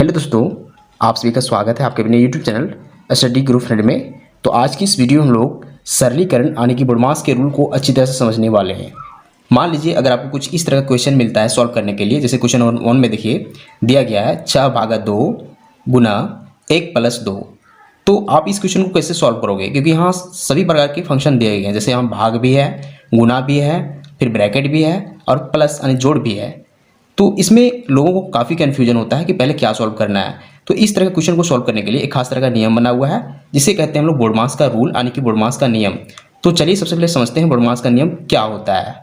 Hello दोस्तों, आप सभी का स्वागत है आपके अपने YouTube channel study group friend में। तो आज की इस वीडियो में हम लोग सरलीकरण यानी कि बुडमास के रूल को अच्छी तरह से समझने वाले हैं। मान लीजिए अगर आपको कुछ इस तरह का क्वेश्चन मिलता है सॉल्व करने के लिए, जैसे क्वेश्चन नंबर 1 में देखिए दिया गया है 6/2 गुना 1+2। तो आप इस क्वेश्चन को कैसे सॉल्व करोगे, क्योंकि यहाँ सभी प्रकार के फंक्शन दिए गए हैं, जैसे यहाँ भाग भी है, गुना भी है, फिर ब्रैकेट भी है और प्लस यानी जोड़ भी है। तो इसमें लोगों को काफ़ी कन्फ्यूजन होता है कि पहले क्या सॉल्व करना है। तो इस तरह के क्वेश्चन को सॉल्व करने के लिए एक खास तरह का नियम बना हुआ है, जिसे कहते हैं हम लोग बोडमास का रूल यानी कि बोडमास का नियम। तो चलिए सबसे पहले समझते हैं बोडमास का नियम क्या होता है।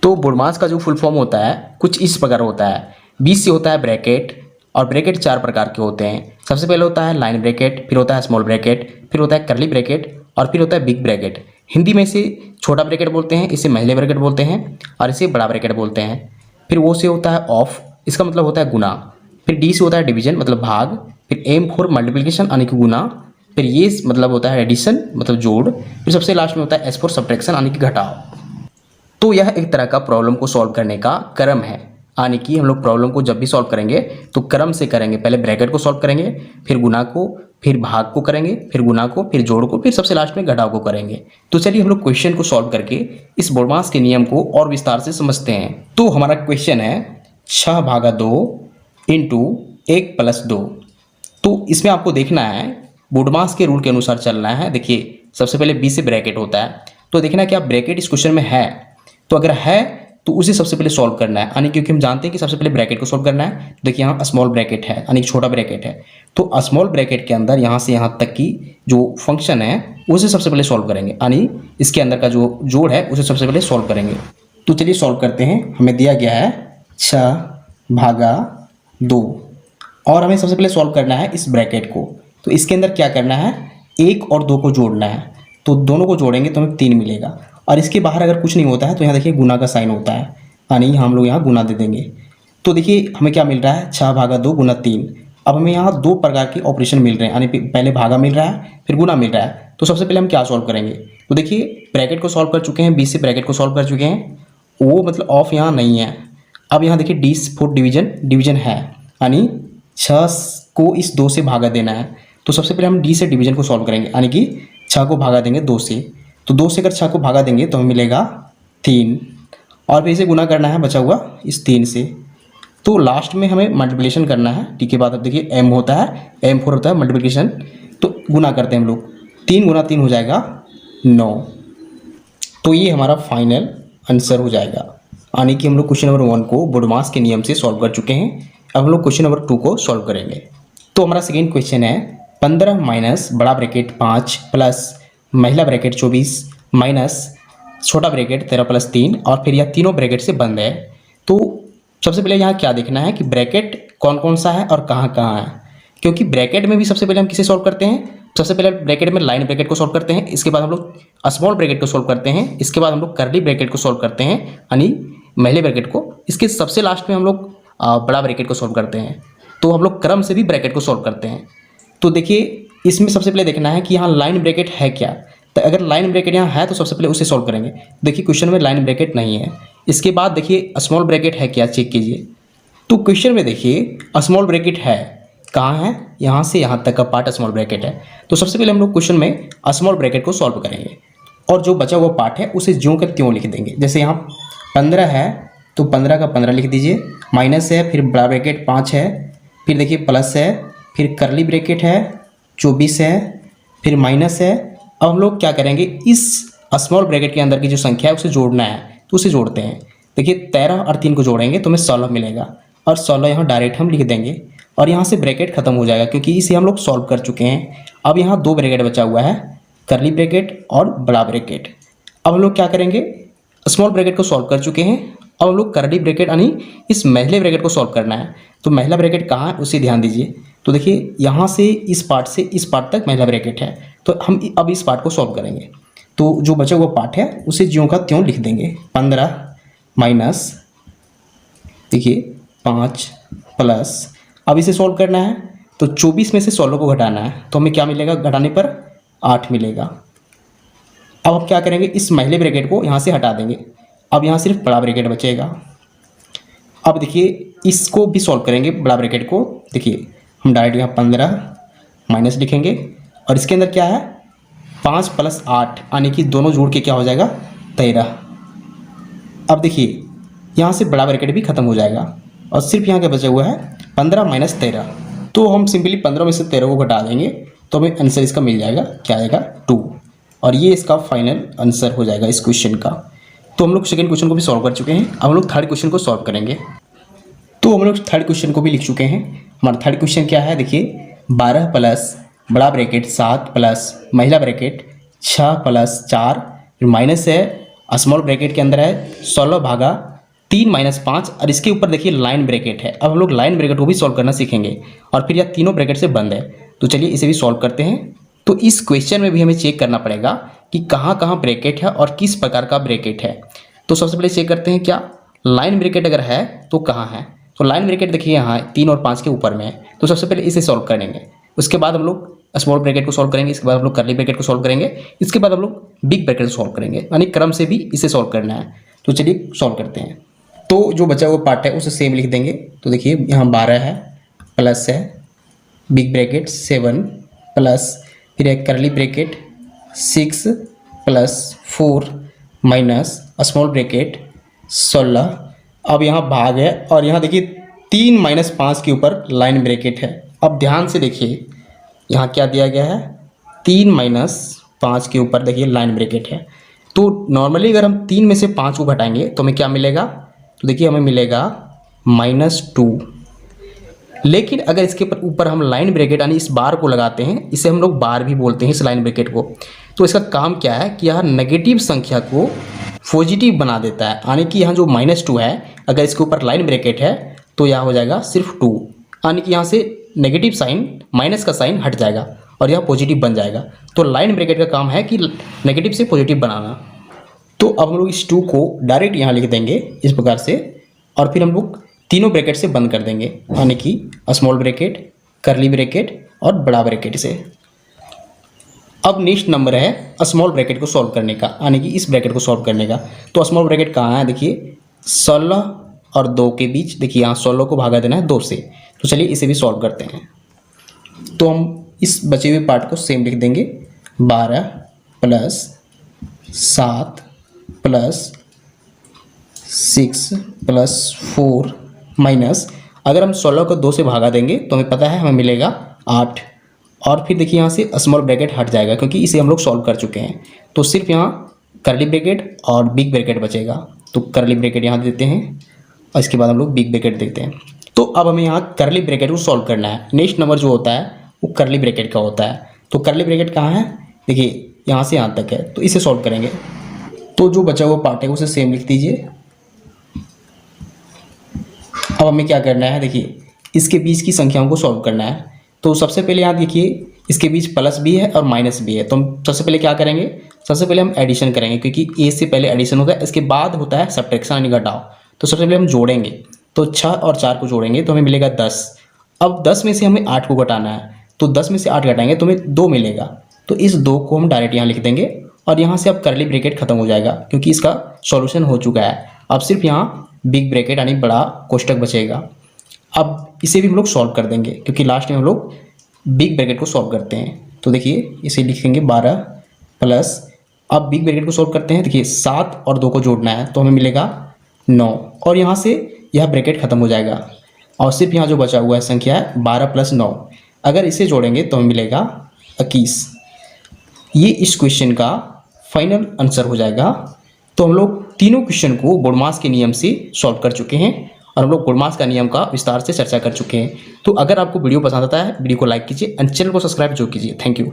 तो बोडमास का जो फुल फॉर्म होता है कुछ इस प्रकार होता है। बीच से होता है ब्रैकेट, और ब्रैकेट 4 प्रकार के होते हैं। सबसे पहले होता है लाइन ब्रैकेट, फिर होता है स्मॉल ब्रैकेट, फिर होता है कर्ली ब्रैकेट और फिर होता है बिग ब्रैकेट। हिंदी में इसे छोटा ब्रैकेट बोलते हैं, इसे मझले ब्रैकेट बोलते हैं और इसे बड़ा ब्रैकेट बोलते हैं। फिर वो से होता है ऑफ, इसका मतलब होता है गुना। फिर डी से होता है डिवीजन मतलब भाग। फिर एम फॉर मल्टीप्लिकेशन यानी कि गुना। फिर ये मतलब होता है एडिशन मतलब जोड़। फिर सबसे लास्ट में होता है एस फॉर सब्ट्रैक्शन यानी कि घटाव। तो यह एक तरह का प्रॉब्लम को सॉल्व करने का क्रम है, यानी कि हम लोग प्रॉब्लम को जब भी सॉल्व करेंगे तो क्रम से करेंगे। पहले ब्रैकेट को सॉल्व करेंगे, फिर गुना को, फिर भाग को करेंगे, फिर गुना को, फिर जोड़ को, फिर सबसे लास्ट में घटाव को करेंगे। तो चलिए हम लोग क्वेश्चन को सॉल्व करके इस बोडमास के नियम को और विस्तार से समझते हैं। तो हमारा क्वेश्चन है 6/2 इंटू 1+2। तो इसमें आपको देखना है बोडमास के रूल के अनुसार चलना है। देखिए सबसे पहले बी से ब्रैकेट होता है, तो देखना है कि आप ब्रैकेट इस क्वेश्चन में है, तो अगर है तो उसे सबसे पहले सॉल्व करना है, यानी क्योंकि हम जानते हैं कि सबसे पहले ब्रैकेट को सॉल्व करना है। देखिए यहाँ स्मॉल ब्रैकेट है यानी छोटा ब्रैकेट है, तो स्मॉल ब्रैकेट के अंदर यहाँ से यहाँ तक की जो फंक्शन है उसे सबसे पहले सॉल्व करेंगे, यानी इसके अंदर का जो जोड़ है उसे सबसे पहले सॉल्व करेंगे। तो चलिए सॉल्व करते हैं। हमें दिया गया है 6/2 और हमें सबसे पहले सॉल्व करना है इस ब्रैकेट को। तो इसके अंदर क्या करना है, 1 और 2 को जोड़ना है। तो दोनों को जोड़ेंगे तो हमें 3 मिलेगा, और इसके बाहर अगर कुछ नहीं होता है तो यहाँ देखिए गुना का साइन होता है, यानी हम लोग यहाँ गुना दे देंगे। तो देखिए हमें क्या मिल रहा है 6/2 गुना 3। अब हमें यहाँ 2 प्रकार के ऑपरेशन मिल रहे हैं, यानी पहले भागा मिल रहा है फिर गुना मिल रहा है। तो सबसे पहले हम क्या सॉल्व करेंगे, तो देखिए ब्रैकेट को सॉल्व कर चुके हैं, 20 से ब्रैकेट को सॉल्व कर चुके हैं, वो मतलब ऑफ यहाँ नहीं है। अब यहाँ देखिए डी फॉर डिवीजन है, यानी 6 को इस 2 से भागा देना है। तो सबसे पहले हम डी से डिवीजन को सॉल्व करेंगे, यानी कि 6 को भागा देंगे 2 से। तो 2 से अगर 6 को भागा देंगे तो हमें मिलेगा 3, और फिर इसे गुना करना है बचा हुआ इस 3 से। तो लास्ट में हमें मल्टीप्लिकेशन करना है। टी के बाद अब देखिए एम होता है, एम फॉर होता है मल्टीप्लिकेशन, तो गुना करते हैं हम लोग। 3 गुना 3 हो जाएगा 9। तो ये हमारा फाइनल आंसर हो जाएगा, यानी कि हम लोग क्वेश्चन नंबर 1 को बोडमास के नियम से सॉल्व कर चुके हैं। अब हम लोग क्वेश्चन नंबर 2 को सॉल्व करेंगे। तो हमारा सेकेंड क्वेश्चन है 15 माइनस बड़ा ब्रैकेट 5 प्लस महिला ब्रैकेट 24 माइनस छोटा ब्रैकेट 13+3, और फिर यह तीनों ब्रैकेट से बंद है। तो सबसे पहले यहाँ क्या देखना है कि ब्रैकेट कौन कौन सा है और कहाँ कहाँ है, क्योंकि ब्रैकेट में भी सबसे पहले हम किसे सॉल्व करते हैं, सबसे पहले ब्रैकेट में लाइन ब्रैकेट को सॉल्व करते हैं, इसके बाद हम लोग स्मॉल ब्रैकेट को सॉल्व करते हैं, इसके बाद हम लोग कर्ली ब्रैकेट को सॉल्व करते हैं यानी महिले ब्रैकेट को, इसके सबसे लास्ट में हम लोग बड़ा ब्रैकेट को सॉल्व करते हैं। तो हम लोग क्रम से भी ब्रैकेट को सॉल्व करते हैं। तो देखिए इसमें सबसे पहले देखना है कि यहाँ लाइन ब्रैकेट है क्या। तो अगर लाइन ब्रैकेट यहाँ है तो सबसे पहले उसे सॉल्व करेंगे। देखिए क्वेश्चन में लाइन ब्रैकेट नहीं है। इसके बाद देखिए स्मॉल ब्रैकेट है क्या, चेक कीजिए। तो क्वेश्चन में देखिए स्मॉल ब्रैकेट है, कहाँ है, यहाँ से यहाँ तक का पार्ट स्मॉल ब्रैकेट है। तो सबसे पहले हम लोग क्वेश्चन में स्मॉल ब्रैकेट को सॉल्व करेंगे, और जो बचा हुआ पार्ट है उसे ज्यों का त्यों लिख देंगे। जैसे यहाँ 15 है तो 15 का 15 लिख दीजिए, माइनस है, फिर बड़ा ब्रैकेट 5 है, फिर देखिए प्लस है, फिर कर्ली ब्रैकेट है 24 है, फिर माइनस है। अब हम लोग क्या करेंगे, इस स्मॉल ब्रैकेट के अंदर की जो संख्या है उसे जोड़ना है, तो उसे जोड़ते हैं। देखिए 13 और 3 को जोड़ेंगे तो हमें 16 मिलेगा, और 16 यहाँ डायरेक्ट हम लिख देंगे, और यहाँ से ब्रैकेट खत्म हो जाएगा क्योंकि इसे हम लोग सॉल्व कर चुके हैं। अब यहाँ 2 ब्रैकेट बचा हुआ है, कर्ली ब्रैकेट और बड़ा ब्रैकेट। अब हम लोग क्या करेंगे, स्मॉल ब्रैकेट को सॉल्व कर चुके हैं, अब हम लोग कर्ली ब्रैकेट यानी इस महिले ब्रैकेट को सॉल्व करना है। तो महिला ब्रैकेट कहाँ है उसे ध्यान दीजिए। तो देखिए यहाँ से इस पार्ट तक महिला ब्रैकेट है, तो हम अब इस पार्ट को सॉल्व करेंगे। तो जो बचा हुआ पार्ट है उसे ज्यों का त्यों लिख देंगे। 15 माइनस देखिए 5 प्लस, अब इसे सॉल्व करना है तो 24 में से 16 को घटाना है, तो हमें क्या मिलेगा, घटाने पर 8 मिलेगा। अब हम क्या करेंगे, इस महिले ब्रैकेट को यहाँ से हटा देंगे, अब यहाँ सिर्फ बड़ा ब्रैकेट बचेगा। अब देखिए इसको भी सॉल्व करेंगे बड़ा ब्रैकेट को। देखिए हम डायरेक्ट यहाँ 15 माइनस लिखेंगे और इसके अंदर क्या है 5 + 8 यानी कि दोनों जोड़ के क्या हो जाएगा 13। अब देखिए यहाँ से बड़ा ब्रैकेट भी खत्म हो जाएगा और सिर्फ यहाँ क्या बचा हुआ है 15 - 13। तो हम सिंपली 15 में से 13 को घटा देंगे तो हमें आंसर इसका मिल जाएगा, क्या आएगा 2। और ये इसका फाइनल आंसर हो जाएगा इस क्वेश्चन का। तो हम लोग सेकंड क्वेश्चन को भी सॉल्व कर चुके हैं। अब हम लोग थर्ड क्वेश्चन को सॉल्व करेंगे। तो हम लोग थर्ड क्वेश्चन को भी लिख चुके हैं। हमारा थर्ड क्वेश्चन क्या है, देखिए 12 प्लस बड़ा ब्रैकेट 7 प्लस महिला ब्रैकेट 6 + 4 माइनस है स्मॉल ब्रैकेट के अंदर है 16 भागा 3 - 5 और इसके ऊपर देखिए लाइन ब्रैकेट है। अब हम लोग लाइन ब्रैकेट को भी सॉल्व करना सीखेंगे और फिर यह तीनों ब्रैकेट से बंद है। तो चलिए इसे भी सॉल्व करते हैं। तो इस क्वेश्चन में भी हमें चेक करना पड़ेगा कि कहाँ कहाँ ब्रैकेट है और किस प्रकार का ब्रैकेट है। तो सबसे पहले चेक करते हैं क्या लाइन ब्रैकेट अगर है तो कहाँ है। तो लाइन ब्रैकेट देखिए यहाँ 3 और 5 के ऊपर में है। तो सबसे पहले इसे सॉल्व करेंगे, उसके बाद हम लोग स्मॉल ब्रैकेट को सॉल्व करेंगे, इसके बाद हम लोग कर्ली ब्रैकेट को सॉल्व करेंगे, इसके बाद हम लोग बिग ब्रैकेट को सॉल्व करेंगे, यानी क्रम से भी इसे सॉल्व करना है। तो चलिए सॉल्व करते हैं। तो जो बचा हुआ पार्ट है उसे सेम लिख देंगे। तो देखिए यहाँ 12 है प्लस है बिग ब्रैकेट 7 प्लस फिर एक curly bracket 6 + 4 minus small bracket 16। अब यहाँ भाग है और यहाँ देखिए 3 - 5 के ऊपर लाइन ब्रैकेट है। अब ध्यान से देखिए यहाँ क्या दिया गया है 3 - 5 के ऊपर देखिए लाइन ब्रैकेट है। तो नॉर्मली अगर हम 3 में से 5 को घटाएंगे तो हमें क्या मिलेगा, तो देखिए हमें मिलेगा -2। लेकिन अगर इसके ऊपर हम लाइन ब्रैकेट यानी इस बार को लगाते हैं, इसे हम लोग बार भी बोलते हैं इस लाइन ब्रैकेट को। तो इसका काम क्या है कि यह नेगेटिव संख्या को पॉजिटिव बना देता है, यानी कि यहाँ जो -2 है अगर इसके ऊपर लाइन ब्रैकेट है तो यह हो जाएगा सिर्फ 2, यानी कि यहाँ से नेगेटिव साइन माइनस का साइन हट जाएगा और यह पॉजिटिव बन जाएगा। तो लाइन ब्रैकेट का काम है कि नेगेटिव से पॉजिटिव बनाना। तो अब हम लोग इस 2 को डायरेक्ट यहाँ लिख देंगे इस प्रकार से और फिर हम लोग तीनों ब्रैकेट से बंद कर देंगे, यानी कि स्मॉल ब्रैकेट कर्ली ब्रैकेट और बड़ा ब्रैकेट से। अब नेक्स्ट नंबर है स्मॉल ब्रैकेट को सॉल्व करने का, यानी कि इस ब्रैकेट को सॉल्व करने का। तो स्मॉल ब्रैकेट कहाँ है, देखिए 16 और 2 के बीच, देखिए यहाँ 16 को भागा देना है 2 से। तो चलिए इसे भी सॉल्व करते हैं। तो हम इस बचे हुए पार्ट को सेम लिख देंगे 12 + 7 + 6 + 4 माइनस अगर हम 16 को 2 से भागा देंगे तो हमें पता है हमें मिलेगा 8। और फिर देखिए यहाँ से स्मॉल ब्रैकेट हट जाएगा क्योंकि इसे हम लोग सॉल्व कर चुके हैं। तो सिर्फ यहाँ कर्ली ब्रैकेट और बिग ब्रैकेट बचेगा। तो कर्ली ब्रैकेट यहाँ देते हैं और इसके बाद हम लोग बिग ब्रैकेट देखते हैं। तो अब हमें यहाँ कर्ली ब्रैकेट को सॉल्व करना है। नेक्स्ट नंबर जो होता है वो कर्ली ब्रैकेट का होता है। तो कर्ली ब्रैकेट कहाँ है, देखिए यहाँ से यहाँ तक है, तो इसे सॉल्व करेंगे। तो जो बचा हुआ पार्ट है उसे सेम लिख दीजिए। अब हमें क्या करना है, देखिए इसके बीच की संख्याओं को सॉल्व करना है। तो सबसे पहले यहाँ देखिए इसके बीच प्लस भी है और माइनस भी है। तो हम सबसे पहले क्या करेंगे, सबसे पहले हम एडिशन करेंगे क्योंकि ए से पहले एडिशन होता है, इसके बाद होता है सब्ट्रैक्शन यानी घटाव। तो सबसे पहले हम जोड़ेंगे, तो 6 और 4 को जोड़ेंगे तो हमें मिलेगा 10। अब 10 में से हमें 8 को घटाना है, तो 10 में से 8 घटाएंगे तो हमें 2 मिलेगा। तो इस 2 को हम डायरेक्ट यहाँ लिख देंगे और यहाँ से अब कर्ली ब्रैकेट खत्म हो जाएगा क्योंकि इसका सॉल्यूशन हो चुका है। अब सिर्फ यहाँ बिग ब्रैकेट यानी बड़ा कोष्टक बचेगा। अब इसे भी हम लोग सॉल्व कर देंगे क्योंकि लास्ट में हम लोग बिग ब्रैकेट को सॉल्व करते हैं। तो देखिए इसे लिखेंगे 12 प्लस, अब बिग ब्रैकेट को सॉल्व करते हैं। देखिए 7 और 2 को जोड़ना है तो हमें मिलेगा 9 और यहाँ से यह ब्रैकेट खत्म हो जाएगा और सिर्फ यहाँ जो बचा हुआ है संख्या है 12 + 9। अगर इसे जोड़ेंगे तो हमें मिलेगा 21। ये इस क्वेश्चन का फाइनल आंसर हो जाएगा। तो हम लोग तीनों क्वेश्चन को बोडमास के नियम से सॉल्व कर चुके हैं और हम लोग बोडमास का नियम का विस्तार से चर्चा कर चुके हैं। तो अगर आपको वीडियो पसंद आता है वीडियो को लाइक कीजिए, चैनल को सब्सक्राइब जरूर कीजिए। Thank you.